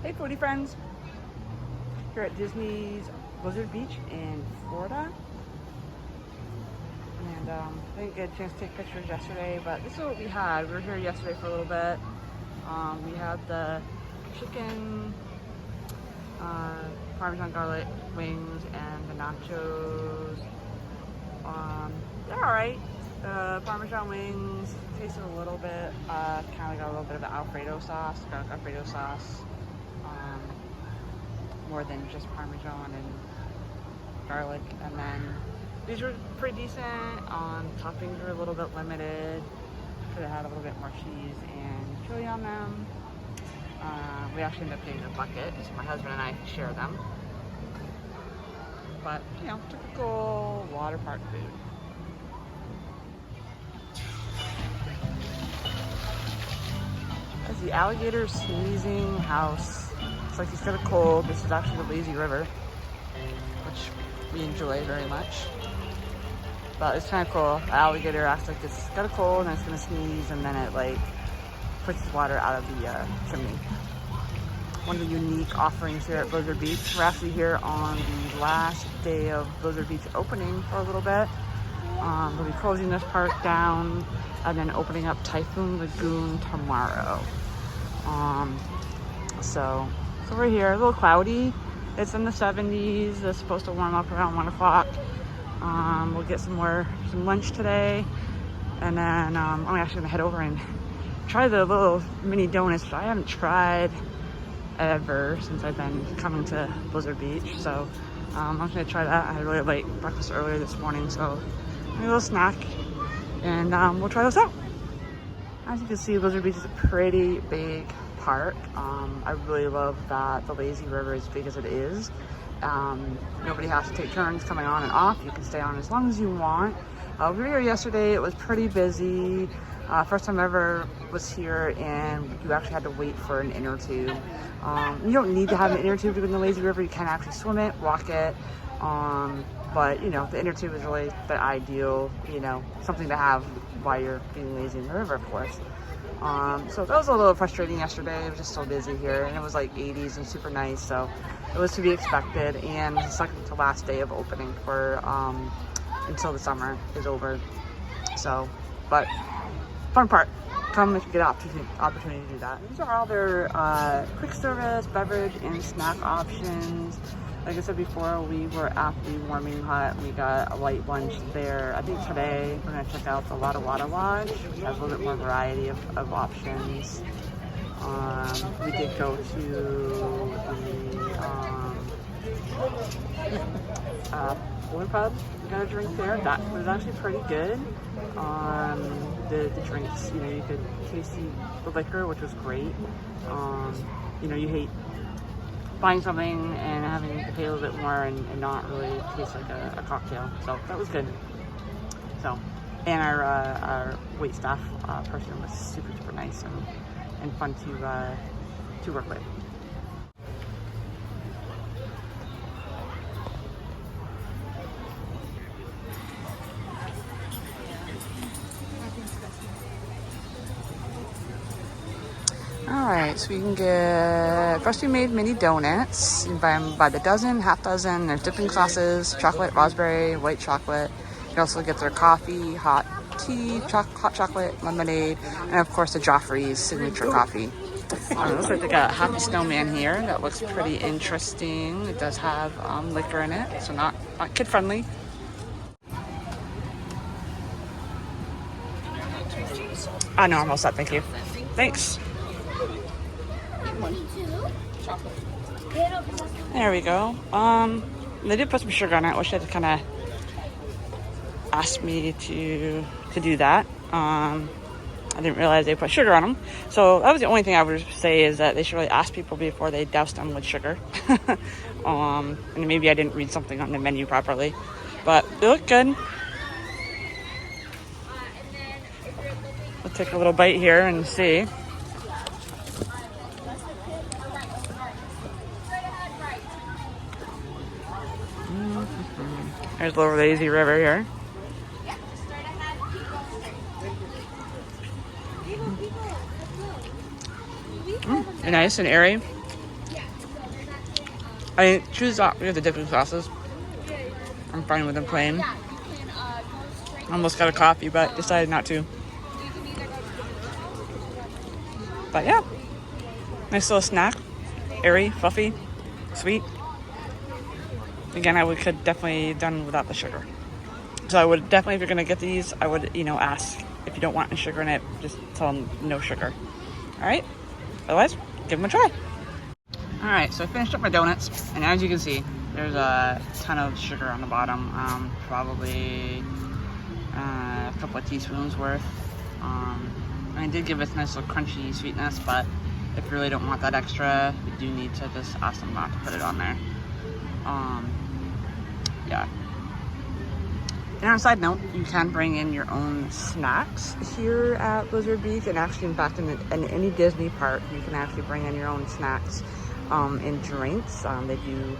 Hey foodie friends, here at Disney's Blizzard Beach in Florida. And I didn't get a chance to take pictures yesterday, but this is what we had. We were here yesterday for a little bit. We had the chicken, Parmesan garlic wings, and the nachos. They're alright. The Parmesan wings tasted a little bit, kind of got a little bit of the Alfredo sauce, garlic Alfredo sauce. More than just Parmesan and garlic. And then these were pretty decent. Toppings were a little bit limited. Could have had a little bit more cheese and chili on them. We actually ended up getting a bucket, so my husband and I share them. But, you know, typical water park food. That's the alligator sneezing house. It's like he's got a cold. This is actually the lazy river, which we enjoy very much. But it's kind of cool. The alligator acts like it's got a cold and it's gonna sneeze, and then it like pushes water out of the chimney. One of the unique offerings here at Blizzard Beach. We're actually here on the last day of Blizzard Beach opening for a little bit. We'll be closing this park down and then opening up Typhoon Lagoon tomorrow. So we're here, a little cloudy. It's in the 70s. It's supposed to warm up around 1 o'clock. We'll get some lunch today. And then I'm actually gonna head over and try the little mini donuts, which I haven't tried ever since I've been coming to Blizzard Beach. So I'm gonna try that. I had really late breakfast earlier this morning, so a little snack. And we'll try those out. As you can see, Blizzard Beach is a pretty big park. I really love that the lazy river is as big as it is. Nobody has to take turns coming on and off. You can stay on as long as you want. We were here yesterday. It was pretty busy. First time I ever was here, and you actually had to wait for an inner tube. You don't need to have an inner tube to go in the lazy river. You can actually swim it, walk it. But you know, the inner tube is really the ideal, you know, something to have while you're being lazy in the river, of course. So that was a little frustrating yesterday. It was just so busy here, and it was like 80s and super nice, so it was to be expected. And it's the second to last day of opening for until the summer is over. So, but fun part. Come if you get opportunity to do that. These are all their quick service, beverage, and snack options. Like I said before, we were at the warming hut. We got a light lunch there. I think today we're gonna check out the Wada Wada Lodge, which has a little bit more variety of options. We did go to the Balloon Pub. We got a drink there. That was actually pretty good. The drinks, you know, you could taste the liquor, which was great. You know, you hate buying something and having to pay a little bit more and not really taste like a cocktail. So that was good. So, and our wait staff person was super nice and fun to work with. Alright, so we can get freshly made mini donuts. You can buy them by the dozen, half dozen. There's dipping sauces, chocolate, raspberry, white chocolate. You can also get their coffee, hot tea, hot chocolate, lemonade, and of course the Joffrey's signature coffee. Looks like they got a Happy Snowman here. That looks pretty interesting. It does have liquor in it, so not kid friendly. No, I'm all set, thank you. Thanks. There we go. They did put some sugar on it. I wish they'd kind of asked me to do that. I didn't realize they put sugar on them. So that was the only thing I would say, is that they should really ask people before they douse them with sugar. And maybe I didn't read something on the menu properly, but they look good. We'll take a little bite here and see. There's a little lazy river here. Nice and airy. I choose that. We have the dipping sauces. I'm fine with them plain. Almost got a coffee, but decided not to. But yeah, nice little snack. Airy, fluffy, sweet. Again, could definitely done without the sugar. So I would definitely, if you're gonna get these, I would, ask if you don't want any sugar in it. Just tell them no sugar. All right. Otherwise, give them a try. All right. So I finished up my donuts, and as you can see, there's a ton of sugar on the bottom. Probably a couple of teaspoons worth. I did give it a nice little crunchy sweetness, but if you really don't want that extra, you do need to just ask them not to put it on there. Yeah. And on a side note, you can bring in your own snacks here at Blizzard Beach, and actually, in fact, in any Disney park, you can actually bring in your own snacks and drinks. They do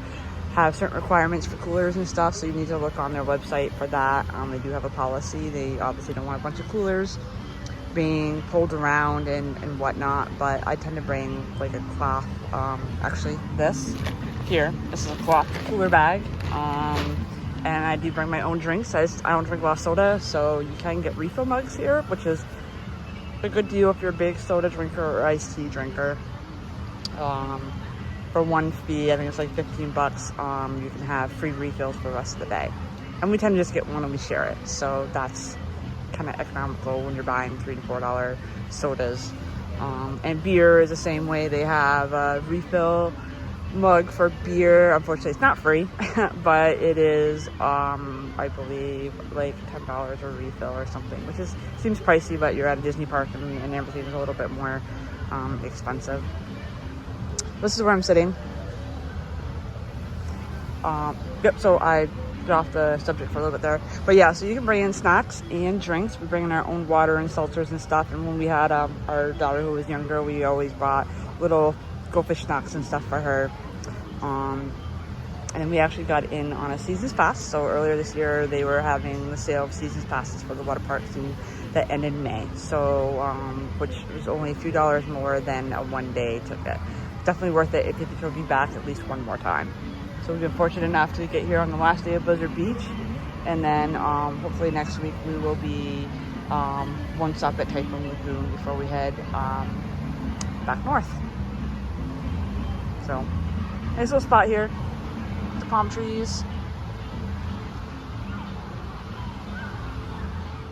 have certain requirements for coolers and stuff, so you need to look on their website for that. They do have a policy. They obviously don't want a bunch of coolers being pulled around and whatnot, but I tend to bring like a cloth, actually this is a cloth cooler bag, and I do bring my own drinks. I don't drink a lot of soda, so you can get refill mugs here, which is a good deal if you're a big soda drinker or iced tea drinker. For one fee, I think it's like $15, you can have free refills for the rest of the day. And we tend to just get one and we share it, so that's kind of economical when you're buying $3 to $4 sodas. And beer is the same way. They have a refill mug for beer. Unfortunately, it's not free, but it is, I believe, like $10 a refill or something, which seems pricey, but you're at a Disney park and everything is a little bit more expensive. This is where I'm sitting. Yep, so I got off the subject for a little bit there. But yeah, so you can bring in snacks and drinks. We bring in our own water and seltzers and stuff. And when we had our daughter who was younger, we always brought little goldfish snacks and stuff for her. And we actually got in on a seasons pass. So earlier this year, they were having the sale of seasons passes for the water parks that end in May. So, which was only a few dollars more than a one-day ticket. Definitely worth it if you think you'll be back at least one more time. So we've been fortunate enough to get here on the last day of Blizzard Beach, and then hopefully next week we will be one stop at Typhoon Lagoon before we head back north. So nice little spot here, the palm trees.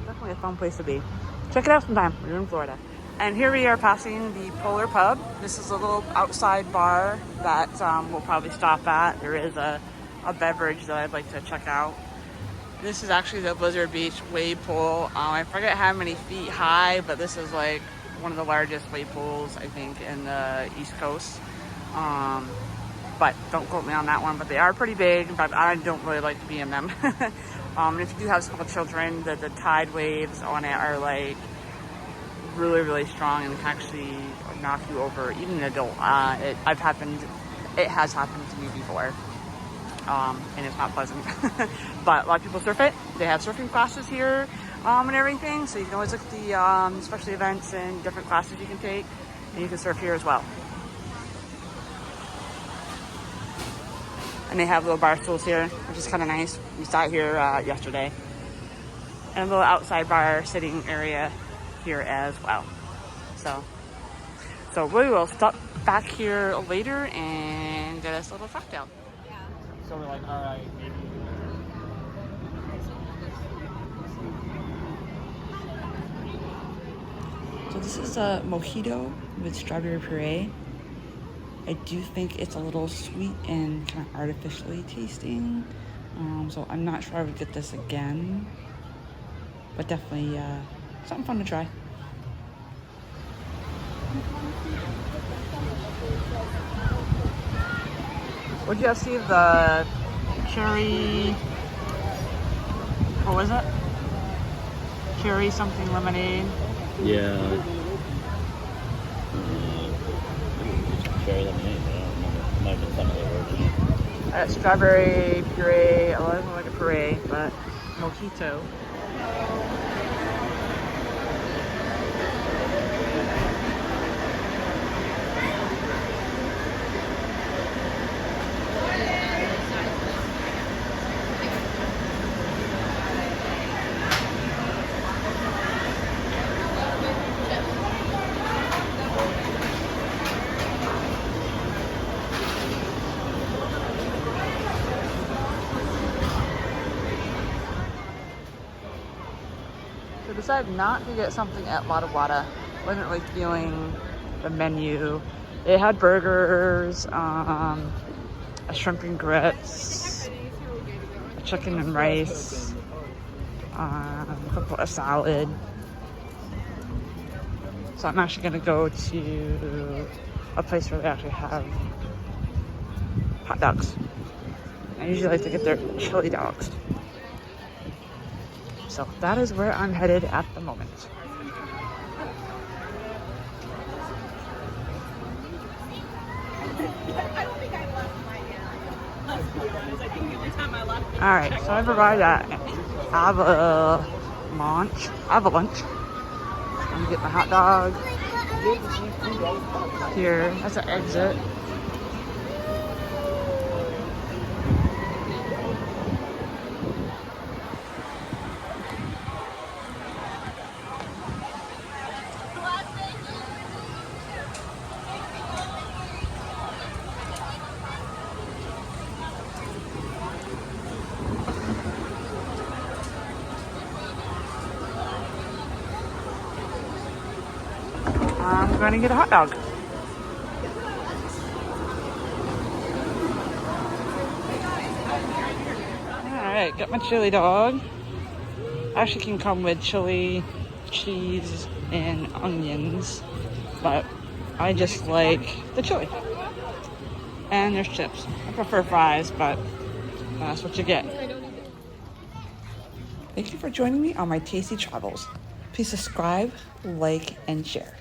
Definitely a fun place to be. Check it out sometime. We're in Florida. And here we are passing the Polar Pub. This is a little outside bar that we'll probably stop at. There is a beverage that I'd like to check out. This is actually the Blizzard Beach wave pool. I forget how many feet high, but this is like one of the largest wave pools, I think, in the East Coast. But don't quote me on that one, but they are pretty big. In fact, I don't really like to be in them. And if you do have small children, the tide waves on it are like really, really strong and can actually knock you over, even an adult. It has happened to me before, and it's not pleasant. But a lot of people surf it. They have surfing classes here and everything, so you can always look at the special events and different classes you can take, and you can surf here as well. And they have little bar stools here, which is kind of nice. We sat here yesterday, and a little outside bar sitting area here as well. So we will stop back here later and get us a little cocktail. Yeah. So we're like, all right, maybe. So this is a mojito with strawberry puree. I do think it's a little sweet and kind of artificially tasting. So I'm not sure I would get this again, but definitely something fun to try. What did you guys see? The cherry, what was it? Cherry something lemonade. Yeah. Cherry lemonade, I don't remember. It might have been some other version. Strawberry puree, a lot of them like a puree, but mojito. decided not to get something at Wada Wada. Wasn't really feeling the menu. They had burgers, a shrimp and grits, a chicken and rice, a salad. So I'm actually gonna go to a place where they actually have hot dogs. I usually like to get their chili dogs. So that is where I'm headed at the moment. All right, so I've arrived at Avalanche. I'm gonna get my hot dog here. That's an exit. I'm gonna get a hot dog. Alright, got my chili dog. Actually can come with chili, cheese, and onions, but I just like the chili. And there's chips. I prefer fries, but that's what you get. Thank you for joining me on my tasty travels. Please subscribe, like, and share.